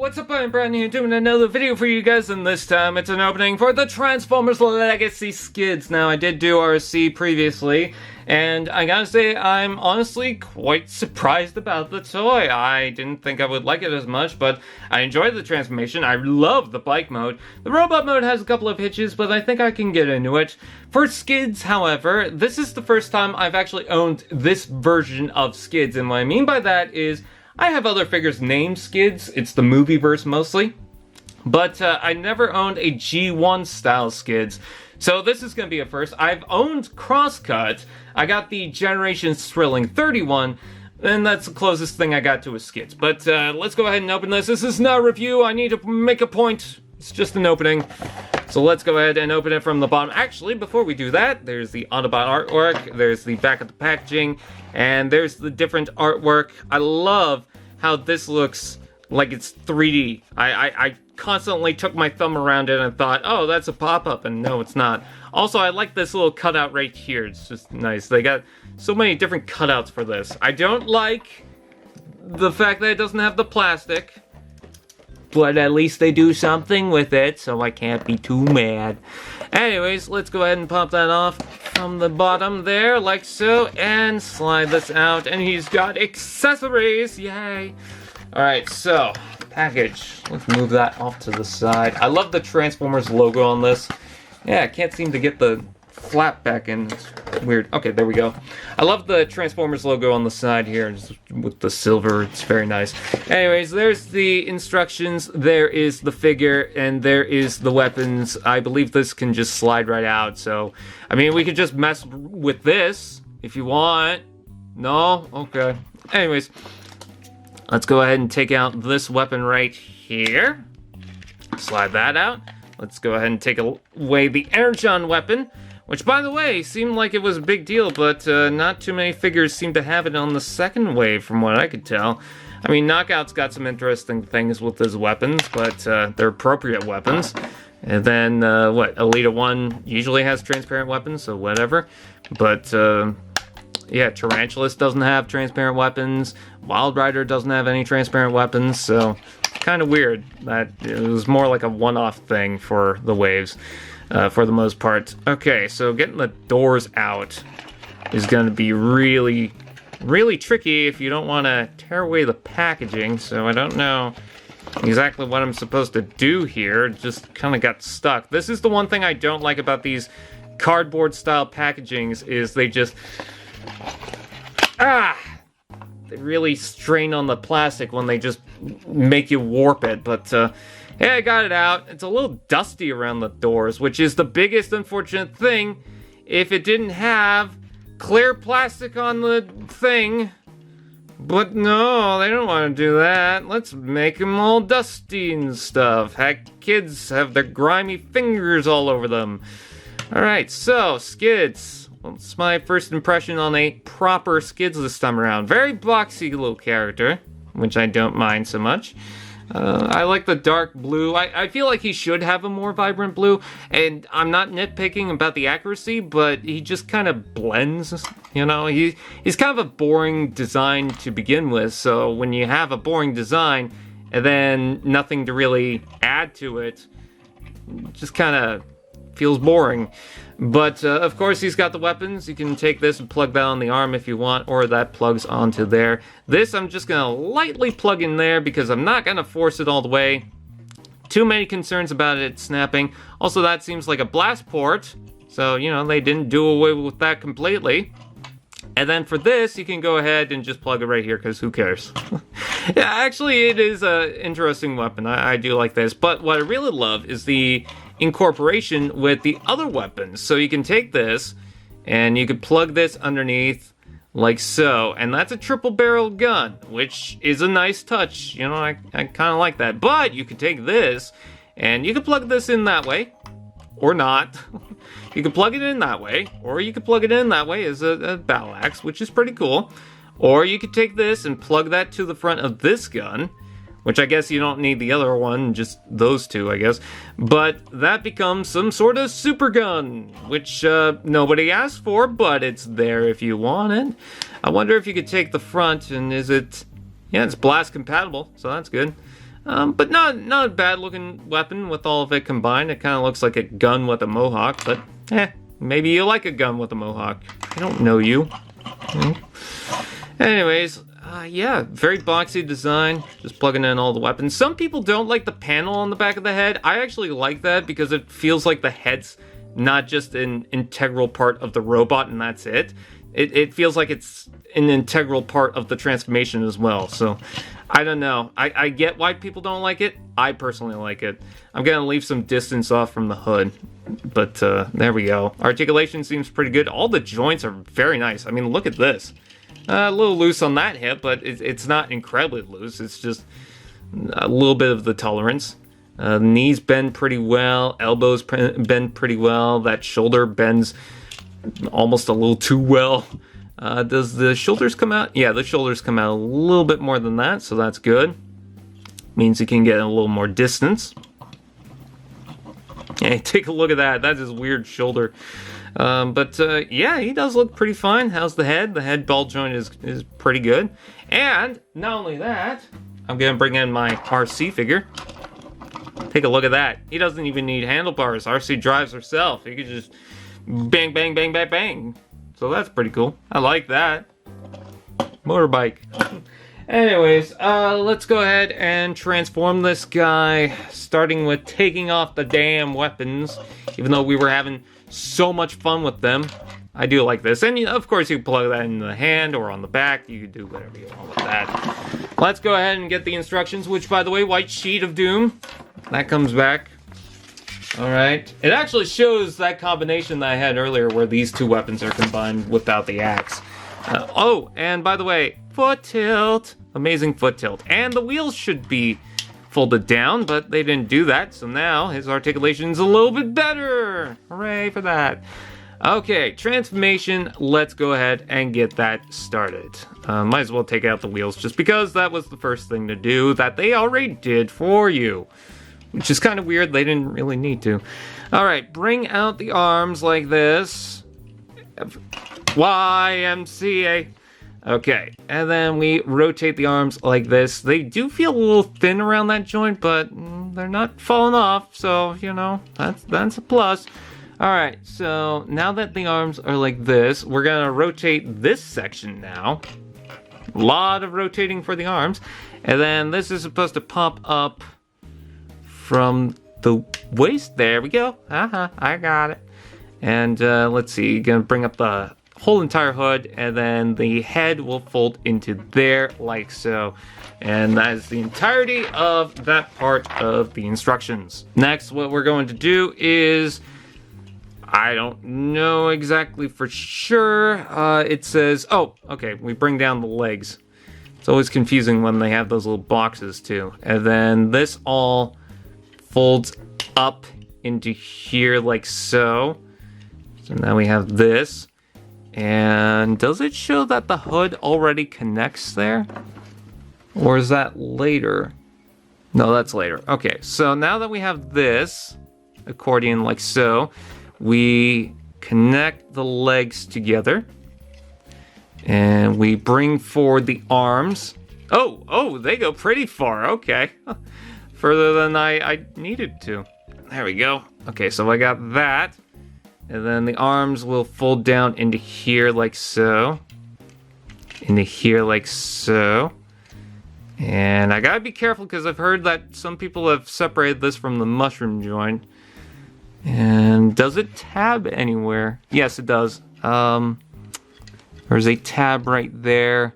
what's up? I'm Brandon here doing another video for you guys, and this time it's an opening for the Transformers Legacy Skids. Now, I did do RC previously, and I gotta say, I'm honestly quite surprised about the toy. I didn't think I would like it as much, but I enjoyed the transformation. I love the bike mode. The robot mode has a couple of hitches, but I think I can get into it. For Skids, however, this is the first time I've actually owned this version of Skids, and what I mean by that is I have other figures named Skids. It's the movieverse mostly. But I never owned a G1 style Skids. So this is going to be a first. I've owned Crosscut. I got the Generations Thrilling 31. And that's the closest thing I got to a Skids. But let's go ahead and open this. This is not a review. I need to make a point. It's just an opening. So let's go ahead and open it from the bottom. Actually, before we do that, there's the Autobot artwork, there's the back of the packaging, and there's the different artwork. I love how this looks like it's 3D. I constantly took my thumb around it and thought, oh, that's a pop-up, and no, it's not. Also, I like this little cutout right here. It's just nice. They got so many different cutouts for this. I don't like the fact that it doesn't have the plastic, but at least they do something with it, so I can't be too mad. Anyways, let's go ahead and pop that off from the bottom there, like so, and slide this out, and he's got accessories, yay! Alright, so, package. Let's move that off to the side. I love the Transformers logo on this. Yeah, I can't seem to get the flap back in. It's weird. Okay, there we go. I love the Transformers logo on the side here, just with the silver. It's very nice. Anyways, there's the instructions, there is the figure, and there is the weapons. I believe this can just slide right out, so, I mean, we could just mess with this if you want. No? Okay. Anyways, let's go ahead and take out this weapon right here. Slide that out. Let's go ahead and take away the Energon weapon, which, by the way, seemed like it was a big deal, but not too many figures seem to have it on the second wave, from what I could tell. I mean, Knockout's got some interesting things with his weapons, but they're appropriate weapons. And then, Elita 1 usually has transparent weapons, so whatever. But, yeah, Tarantulas doesn't have transparent weapons. Wild Rider doesn't have any transparent weapons, so kind of weird that it was more like a one-off thing for the waves. For the most part. Okay, so getting the doors out is going to be really, really tricky if you don't want to tear away the packaging, so I don't know exactly what I'm supposed to do here. Just kind of got stuck. This is the one thing I don't like about these cardboard-style packagings, is they just... They really strain on the plastic when they just make you warp it, but... yeah, I got it out. It's a little dusty around the doors, which is the biggest unfortunate thing. If it didn't have clear plastic on the thing. But no, they don't want to do that. Let's make them all dusty and stuff. Heck, kids have their grimy fingers all over them. Alright, so, Skids. Well, it's my first impression on a proper Skids this time around. Very boxy little character, which I don't mind so much. I like the dark blue. I feel like he should have a more vibrant blue, and I'm not nitpicking about the accuracy, but he just kind of blends, you know? He's kind of a boring design to begin with, so when you have a boring design, and then nothing to really add to it, just kind of feels boring. But, of course, he's got the weapons. You can take this and plug that on the arm if you want, or that plugs onto there. This I'm just going to lightly plug in there because I'm not going to force it all the way. Too many concerns about it snapping. Also, that seems like a blast port, so, you know, they didn't do away with that completely. And then for this, you can go ahead and just plug it right here, because who cares? Yeah, actually, it is an interesting weapon. I do like this. But what I really love is the incorporation with the other weapons. So you can take this, and you can plug this underneath, like so. And that's a triple-barreled gun, which is a nice touch. You know, I kind of like that. But you can take this, and you can plug this in that way. Or not. You can plug it in that way, or you can plug it in that way as a battle axe, which is pretty cool. Or you could take this and plug that to the front of this gun, which I guess you don't need the other one, just those two, I guess. But that becomes some sort of super gun, which nobody asked for, but it's there if you want it. I wonder if you could take the front, and is it... Yeah, it's blast compatible, so that's good. But not a bad looking weapon with all of it combined. It kind of looks like a gun with a mohawk, but maybe you like a gun with a mohawk. I don't know you. Anyways, yeah, very boxy design, just plugging in all the weapons. Some people don't like the panel on the back of the head. I actually like that because it feels like the head's not just an integral part of the robot and that's it. It feels like it's an integral part of the transformation as well. So, I don't know. I get why people don't like it. I personally like it. I'm going to leave some distance off from the hood. But there we go. Articulation seems pretty good. All the joints are very nice. I mean, look at this. A little loose on that hip, but it's not incredibly loose. It's just a little bit of the tolerance. Knees bend pretty well. Elbows bend pretty well. That shoulder bends almost a little too well. Does the shoulders come out? Yeah, the shoulders come out a little bit more than that, so that's good. Means you can get a little more distance. Hey, take a look at that. That's his weird shoulder. Yeah, he does look pretty fine. How's the head? The head ball joint is pretty good. And not only that, I'm going to bring in my RC figure. Take a look at that. He doesn't even need handlebars. RC drives herself. He could just bang, bang, bang, bang, bang. So that's pretty cool. I like that. Motorbike. Anyways, let's go ahead and transform this guy, starting with taking off the damn weapons, even though we were having so much fun with them. I do like this. And of course you can plug that in the hand or on the back. You can do whatever you want with that. Let's go ahead and get the instructions, which, by the way, white sheet of doom. That comes back. Alright. It actually shows that combination that I had earlier where these two weapons are combined without the axe. Oh, and by the way, foot tilt. Amazing foot tilt. And the wheels should be folded down, but they didn't do that, so now his articulation's a little bit better. Hooray for that. Okay, transformation. Let's go ahead and get that started. Might as well take out the wheels just because that was the first thing to do that they already did for you. Which is kind of weird, they didn't really need to. Alright, bring out the arms like this. YMCA. Okay, and then we rotate the arms like this. They do feel a little thin around that joint, but they're not falling off, so, you know, that's a plus. Alright, so now that the arms are like this, we're gonna rotate this section now. A lot of rotating for the arms. And then this is supposed to pop up from the waist. There we go. I got it. And let's see, gonna bring up the whole entire hood, and then the head will fold into there like so. And that is the entirety of that part of the instructions. Next, what we're going to do is, I don't know exactly for sure. It says, oh, okay, we bring down the legs. It's always confusing when they have those little boxes too. And then this all folds up into here like so. So now we have this. And does it show that the hood already connects there? Or is that later? No, that's later. Okay, so now that we have this accordion like so, we connect the legs together. And we bring forward the arms. Oh, they go pretty far. Okay. Further than I needed to. There we go. Okay, so I got that. And then the arms will fold down into here like so. Into here like so. And I gotta be careful because I've heard that some people have separated this from the mushroom joint. And does it tab anywhere? Yes, it does. There's a tab right there.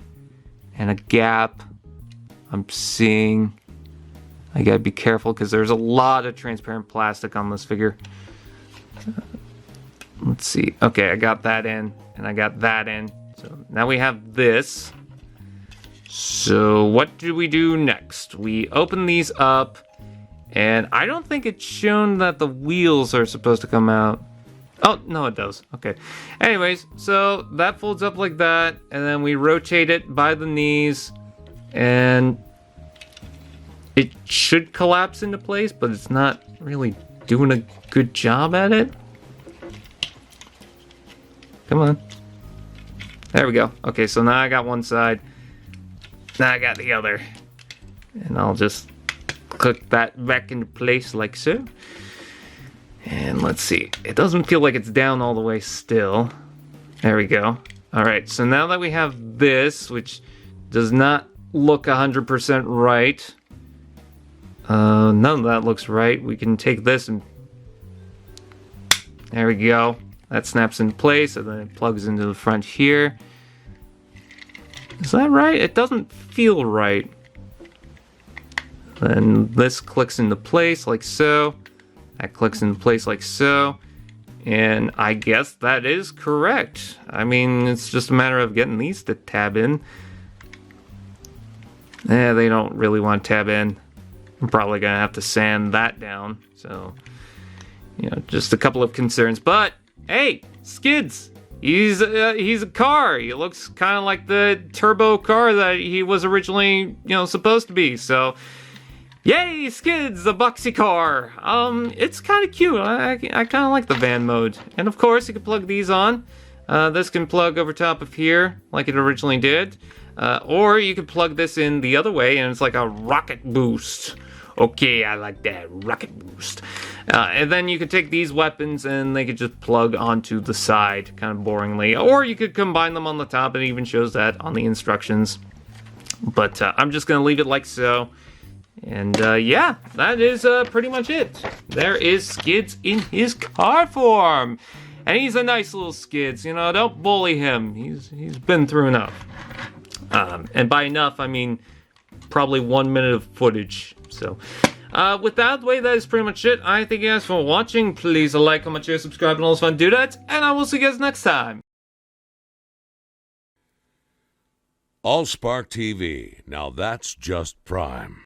And a gap. I'm seeing. I gotta be careful because there's a lot of transparent plastic on this figure. Let's see. Okay, I got that in, and I got that in. So now we have this. So what do we do next? We open these up, and I don't think it's shown that the wheels are supposed to come out. Oh, no, it does. Okay. Anyways, so that folds up like that, and then we rotate it by the knees, and it should collapse into place, but it's not really doing a good job at it. Come on. There we go. Okay, so now I got one side. Now I got the other. And I'll just click that back into place like so. And let's see. It doesn't feel like it's down all the way still. There we go. Alright, so now that we have this, which does not look 100% right. None of that looks right. We can take this and... There we go. That snaps in place, and then it plugs into the front here. Is that right? It doesn't feel right. Then this clicks into place like so. That clicks into place like so. And I guess that is correct. I mean, it's just a matter of getting these to tab in. They don't really want to tab in. I'm probably going to have to sand that down. So, you know, just a couple of concerns. But, hey, Skids! He's a car. He looks kind of like the turbo car that he was originally, you know, supposed to be. So, yay, Skids, the boxy car. It's kind of cute. I kind of like the van mode. And of course, you can plug these on. This can plug over top of here, like it originally did. Or you could plug this in the other way, and it's like a rocket boost. Okay, I like that, rocket boost. And then you could take these weapons and they could just plug onto the side, kind of boringly. Or you could combine them on the top, and it even shows that on the instructions. But I'm just going to leave it like so. And yeah, that is pretty much it. There is Skids in his car form. And he's a nice little Skids, you know, don't bully him. He's been through enough. And by enough, I mean probably 1 minute of footage. So, with that way, that is pretty much it. I thank you guys for watching. Please like, comment, share, subscribe, and all those fun do-dads. And I will see you guys next time. AllSpark TV. Now that's just prime.